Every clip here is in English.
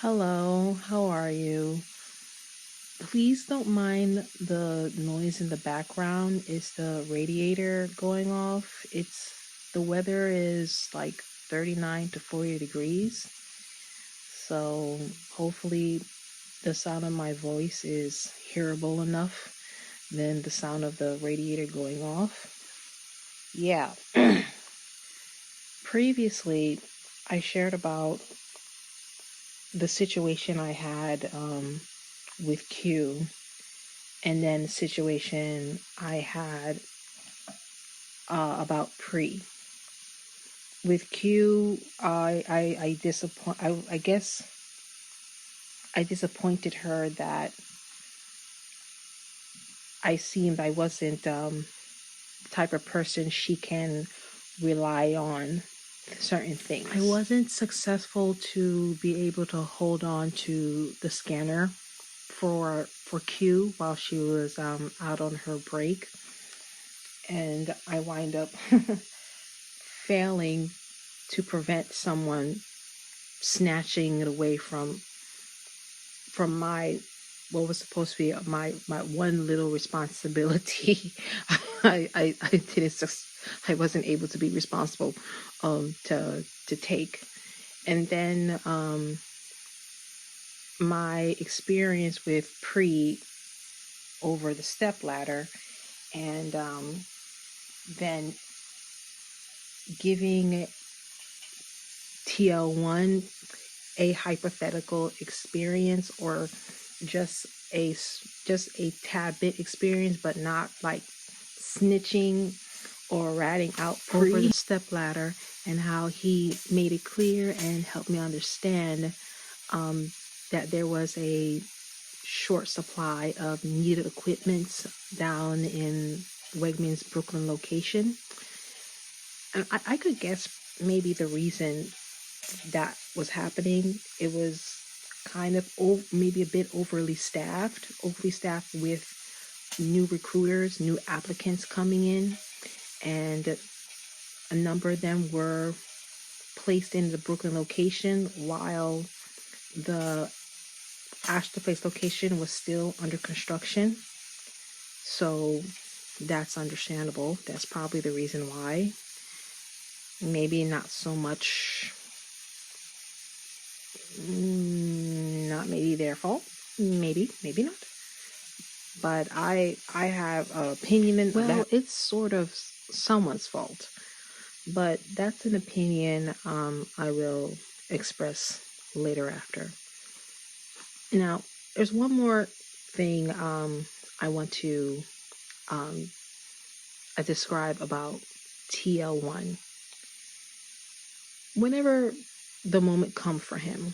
Hello, how are you? Please don't mind the noise in the background. It's the radiator going off. The weather is like 39 to 40 degrees. So hopefully the sound of my voice is hearable enough than the sound of the radiator going off. Yeah. Previously, I shared about the situation I had with Q, and then the situation I had about Pre. With Q, I guess I disappointed her that I wasn't the type of person she can rely on certain things. I wasn't successful to be able to hold on to the scanner for Q while she was out on her break, and I wind up failing to prevent someone snatching it away from my what was supposed to be my one little responsibility. I wasn't able to be responsible to take. And then my experience with Pre over the step ladder, and then giving TL1 a hypothetical experience, or just a tad bit experience, but not like snitching or ratting out over the step ladder, and how he made it clear and helped me understand that there was a short supply of needed equipment down in Wegmans Brooklyn location. And I could guess maybe the reason that was happening. It was kind of maybe a bit overly staffed with new recruiters, new applicants coming in, and a number of them were placed in the Brooklyn location while the Astor Place location was still under construction. So that's understandable. That's probably the reason why. Maybe not so much, not maybe their fault, maybe not. But I have an opinion in that. It's sort of someone's fault, but that's an opinion I will express later after. Now, there's one more thing I want to describe about TL1. Whenever the moment comes for him,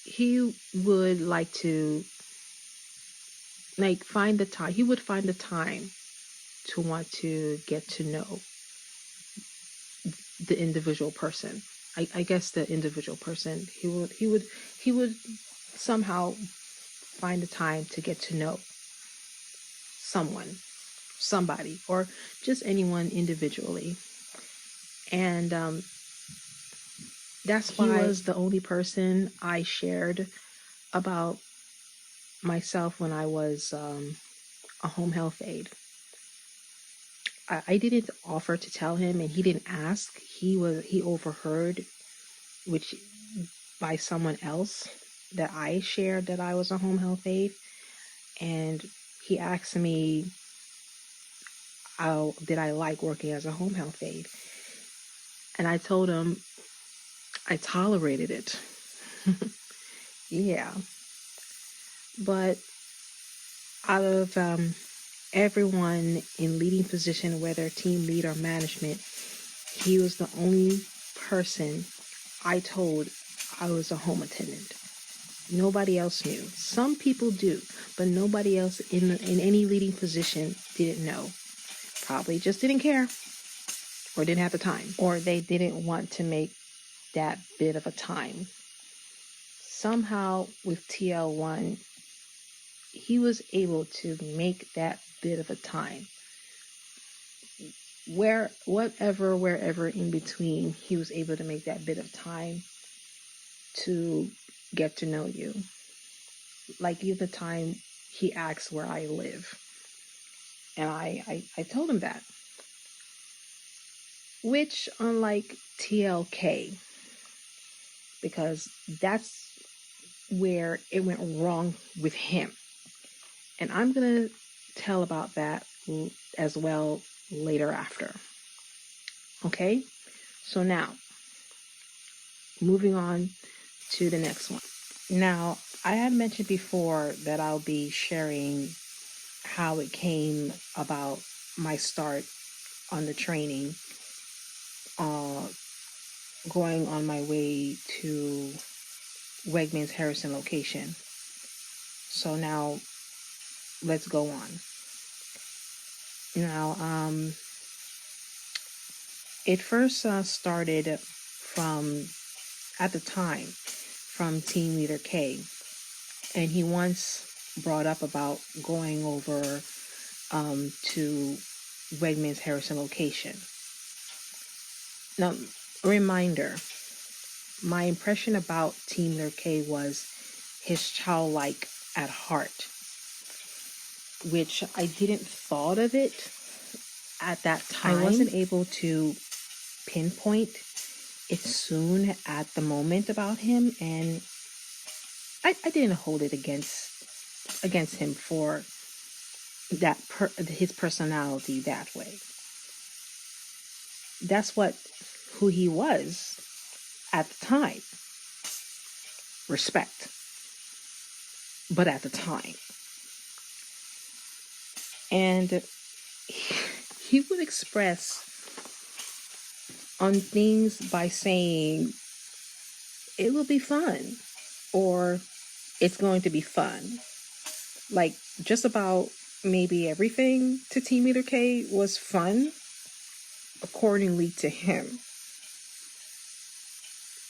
he would like to find the time. He would find the time to want to get to know the individual person. I guess the individual person. He would somehow find the time to get to know somebody, or just anyone individually. And that's why he was the only person I shared about myself when I was a home health aide. I didn't offer to tell him, and he didn't ask. He overheard, which by someone else, that I shared that I was a home health aide, and he asked me, did I like working as a home health aide? And I told him I tolerated it. Yeah. But out of everyone in leading position, whether team lead or management, he was the only person I told I was a home attendant. Nobody else knew. Some people do, but nobody else in any leading position didn't know. Probably just didn't care, or didn't have the time, or they didn't want to make that bit of a time. Somehow with TL1, he was able to make that bit of a time. Wherever in between, he was able to make that bit of time. to get to know you. Like the other time he asked where I live. And I told him that. Which, unlike TLK, because that's where it went wrong with him. And I'm going to tell about that as well later after. Okay? So now, moving on to the next one. Now, I had mentioned before that I'll be sharing how it came about my start on the training, going on my way to Wegmans Harrison location. So now let's go on. Now, it first started at the time, from Team Leader K. And he once brought up about going over to Wegmans Harrison location. Now, a reminder, my impression about Team Leader K was his childlike at heart, which I didn't thought of it at that time. I wasn't able to pinpoint it soon at the moment about him, and I didn't hold it against him for that his personality that way. That's who he was at the time. Respect. But at the time. And he would express on things by saying, it will be fun, or it's going to be fun. Like, just about maybe everything to Team Leader K was fun, accordingly to him.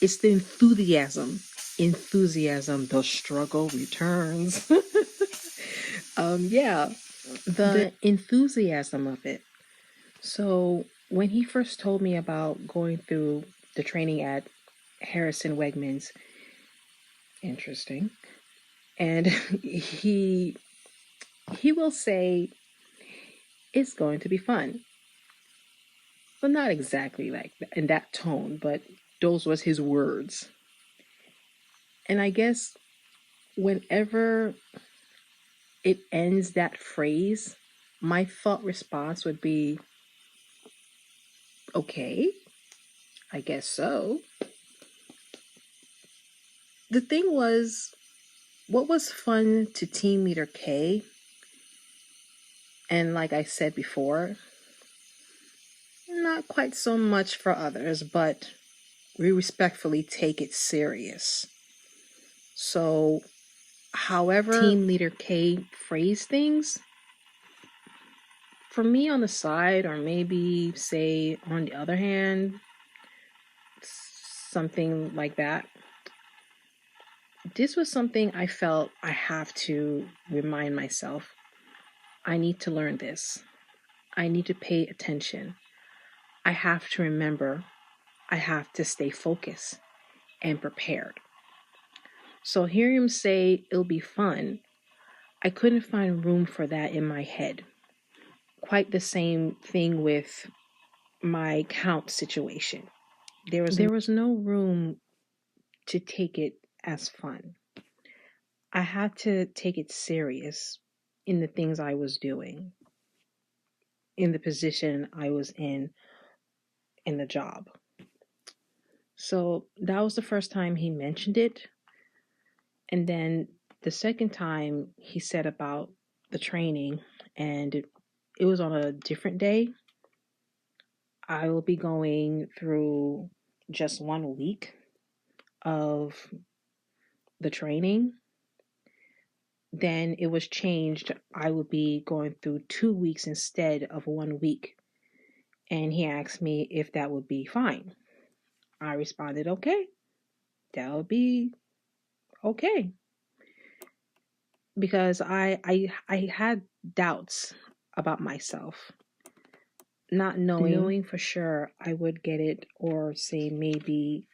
It's the enthusiasm, the struggle returns. The enthusiasm of it. So when he first told me about going through the training at Harrison Wegmans, interesting, and he will say it's going to be fun. Well, not exactly like that, in that tone, but those was his words. And I guess whenever it ends that phrase, my thought response would be, okay, I guess so. The thing was, what was fun to Team Leader K, and like I said before, not quite so much for others, but we respectfully take it serious. So, however Team Leader K phrased things, for me on the side, or maybe say on the other hand, something like that, this was something I felt I have to remind myself. I need to learn this. I need to pay attention. I have to remember. I have to stay focused and prepared. So hearing him say it'll be fun, I couldn't find room for that in my head. Quite the same thing with my count situation. There was no room to take it as fun. I had to take it serious in the things I was doing, in the position I was in the job. So that was the first time he mentioned it. And then the second time he said about the training, and it was on a different day. I will be going through just 1 week of the training. Then it was changed. I would be going through 2 weeks instead of 1 week. And he asked me if that would be fine. I responded, okay, that would be okay. Because I had doubts about myself, not knowing for sure I would get it, or say maybe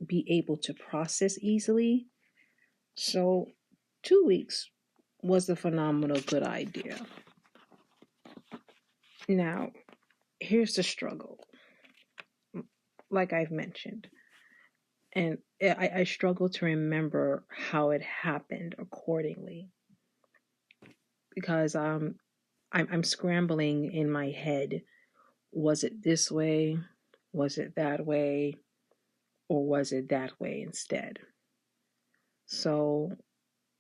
be able to process easily. So 2 weeks was a phenomenal good idea. Now, here's the struggle, like I've mentioned. And I struggle to remember how it happened accordingly because I'm scrambling in my head. Was it this way? Was it that way? Or was it that way instead? So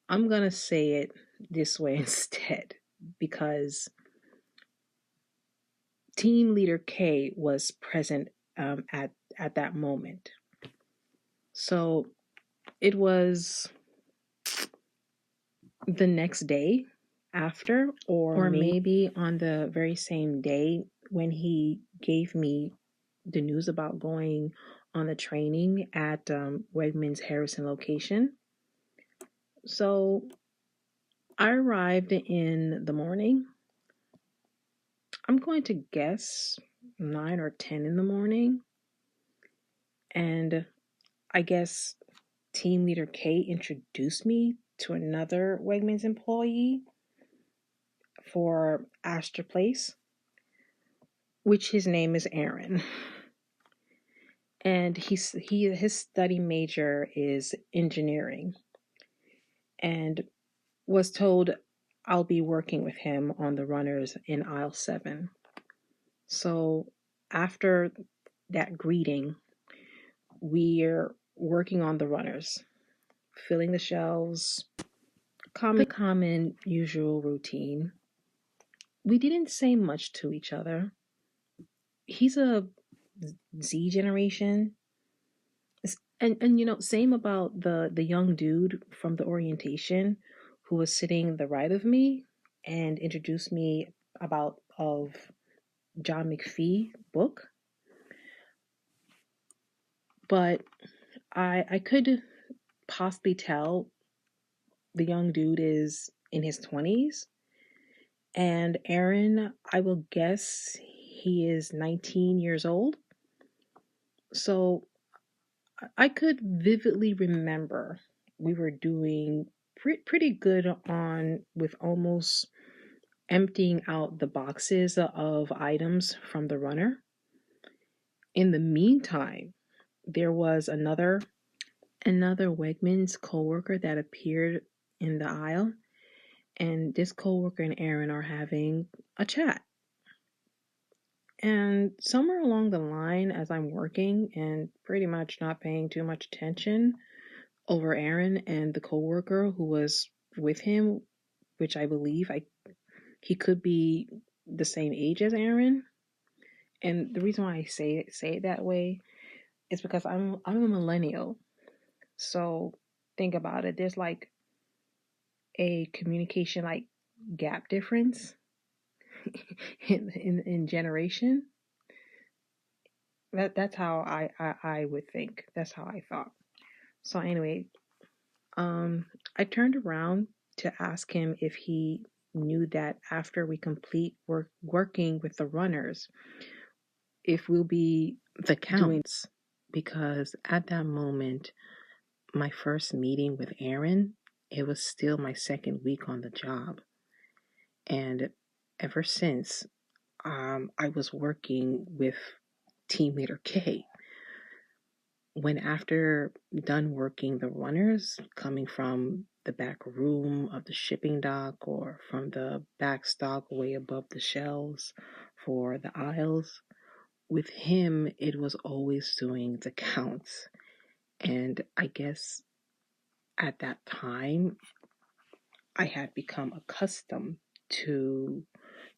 I'm going to say it this way instead because Team Leader K was present at that moment. So it was the next day after, or maybe on the very same day when he gave me the news about going on the training at Wegmans Harrison location. So I arrived in the morning. I'm going to guess 9 or 10 in the morning. And I guess Team Leader K introduced me to another Wegmans employee for Astor Place, which his name is Aaron. And his study major is engineering, and was told I'll be working with him on the runners in aisle 7. So after that greeting, we're working on the runners, filling the shelves, the common usual routine. We didn't say much to each other. He's a Z generation. And same about the young dude from the orientation who was sitting the right of me and introduced me about of John McPhee book. But I could possibly tell the young dude is in his 20s. And Aaron, I will guess he is 19 years old. So I could vividly remember we were doing pretty good on with almost emptying out the boxes of items from the runner. In the meantime, there was another Wegmans coworker that appeared in the aisle, and this coworker and Aaron are having a chat. And somewhere along the line, as I'm working and pretty much not paying too much attention over Aaron and the coworker who was with him, which I believe he could be the same age as Aaron. And the reason why I say it that way is because I'm a millennial. So think about it. There's like a communication like gap difference in generation. That's how I would think. That's how I thought. So anyway, I turned around to ask him if he knew that after we complete working with the runners, if we'll be the counts, because at that moment, my first meeting with Aaron, it was still my second week on the job. And ever since, I was working with Team Leader K. When after done working the runners, coming from the back room of the shipping dock or from the back stock way above the shelves for the aisles, with him, it was always doing the counts. And I guess at that time, I had become accustomed to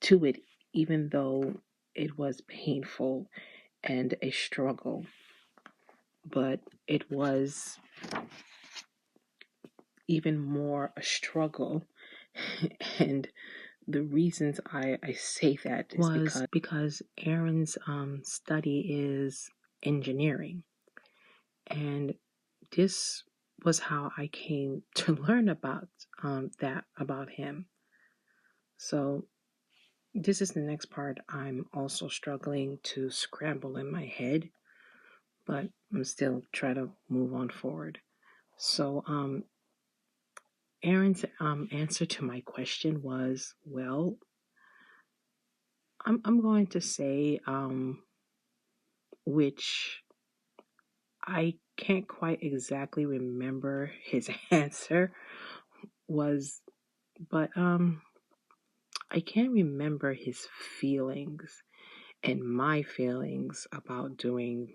it, even though it was painful and a struggle. But it was even more a struggle. And the reasons I say that is because Aaron's study is engineering. And this was how I came to learn about that about him. So this is the next part I'm also struggling to scramble in my head. But I'm still trying to move on forward. So, Aaron's answer to my question was, well, I'm going to say, which I can't quite exactly remember his answer was, but I can't remember his feelings and my feelings about doing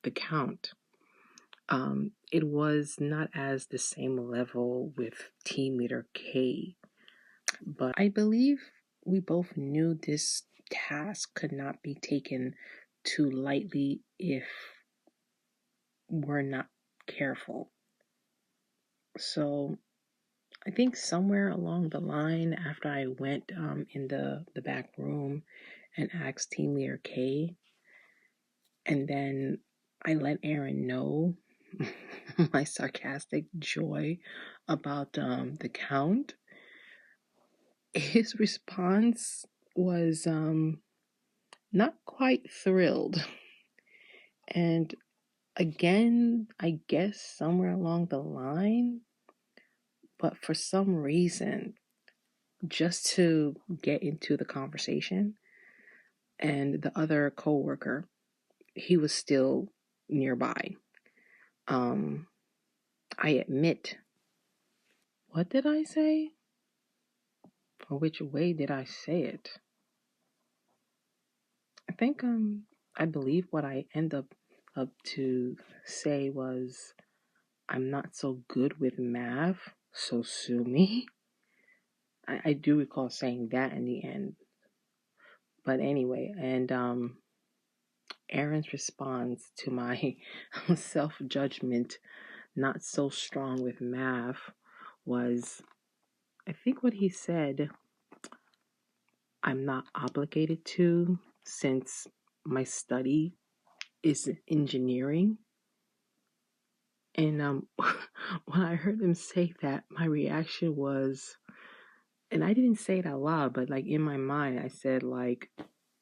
the count. It was not as the same level with team leader K, but I believe we both knew this task could not be taken too lightly if we're not careful. So I think somewhere along the line, after I went in the back room and asked Team Leader K, and then I let Aaron know my sarcastic joy about the count, his response was not quite thrilled. And again, I guess somewhere along the line, but for some reason, just to get into the conversation, and the other coworker, he was still nearby. I admit, what did I say? Or which way did I say it? I think I believe what I end up to say was, I'm not so good with math, so sue me. I do recall saying that in the end. But anyway, and Aaron's response to my self-judgment, not so strong with math, was, I think what he said, I'm not obligated to, since my study is engineering. And when I heard him say that, my reaction was, and I didn't say it out loud, but like in my mind, I said like,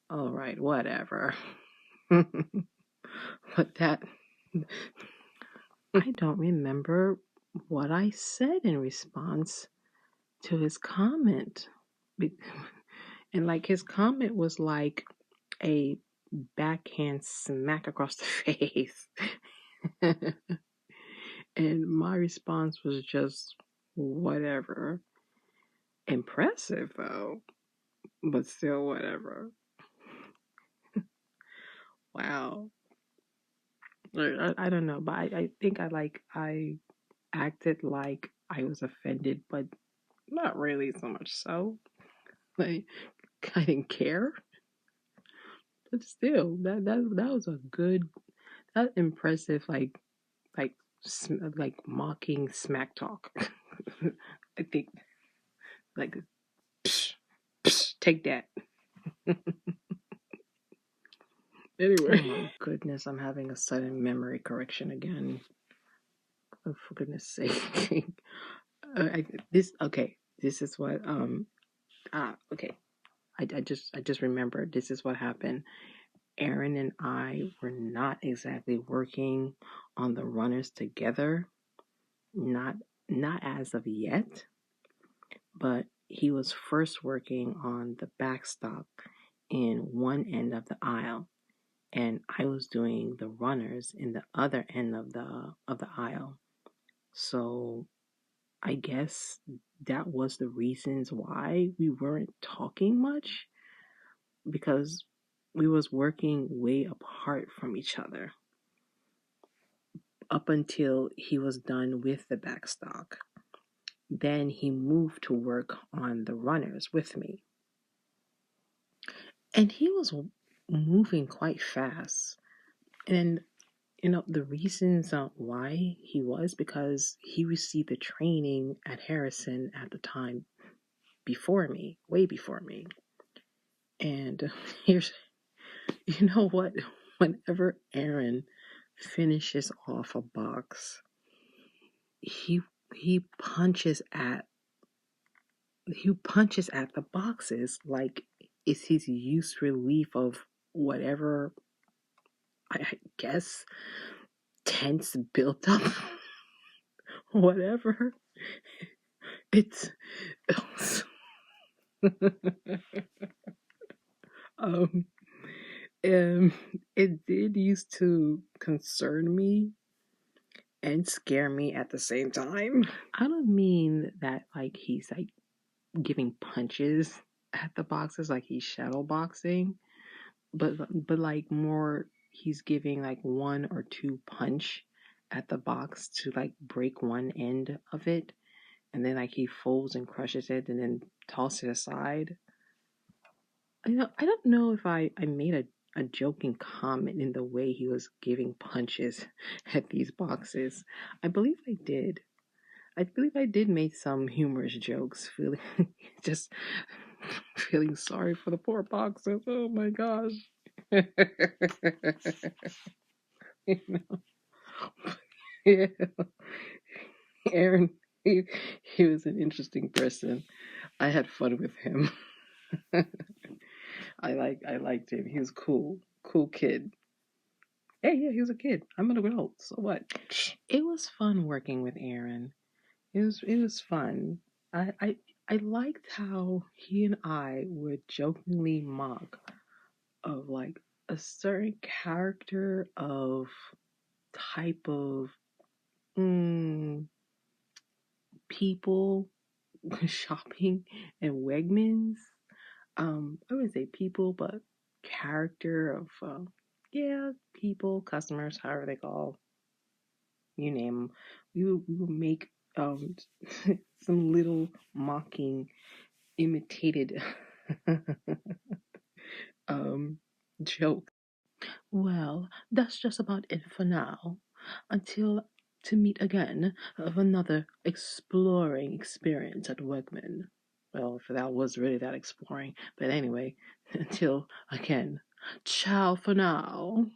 all right, whatever. But that, I don't remember what I said in response to his comment. And like his comment was like a backhand smack across the face. And my response was just whatever. Impressive though, but still whatever. Wow. I don't know, but I think I acted like I was offended, but not really so much so. Like I didn't care, but still, that was a good, that impressive like like mocking smack talk. I think like psh, psh, take that. Anyway. Oh my goodness, I'm having a sudden memory correction again. Oh, for goodness sake. This okay. This is what okay. I just remembered this is what happened. Aaron and I were not exactly working on the runners together. Not as of yet, but he was first working on the backstop in one end of the aisle, and I was doing the runners in the other end of the aisle. So I guess that was the reasons why we weren't talking much, because we was working way apart from each other up until he was done with the backstock. Then he moved to work on the runners with me. And he was moving quite fast. And the reasons why he was, because he received the training at Harrison at the time before me, way before me. And here's, you know what? Whenever Aaron finishes off a box, he punches at the boxes like it's his use relief of whatever I guess, tense built up. Whatever. It's um, it did used to concern me and scare me at the same time. I don't mean that like he's like giving punches at the boxes, like he's shadow boxing, but like more he's giving like one or two punch at the box to like break one end of it, and then like he folds and crushes it and then tosses it aside. I don't know if I made a joking comment in the way he was giving punches at these boxes. I believe I did. I believe I did make some humorous jokes, feeling just feeling sorry for the poor boxers. Oh my gosh. You know? Yeah. Aaron, he was an interesting person. I had fun with him. I liked him. He was cool. Cool kid. Hey, yeah, he was a kid. I'm an adult, so what? It was fun working with Aaron. It was fun. I I I liked how he and I would jokingly mock of like a certain character of type of mm, people shopping in Wegmans. I wouldn't say people, but character of yeah, people, customers, however they call, you name them. We would make um some little mocking imitated um joke. Well, that's just about it for now. Until to meet again of another exploring experience at Wegman. Well, if that was really that exploring. But anyway, until again, ciao for now.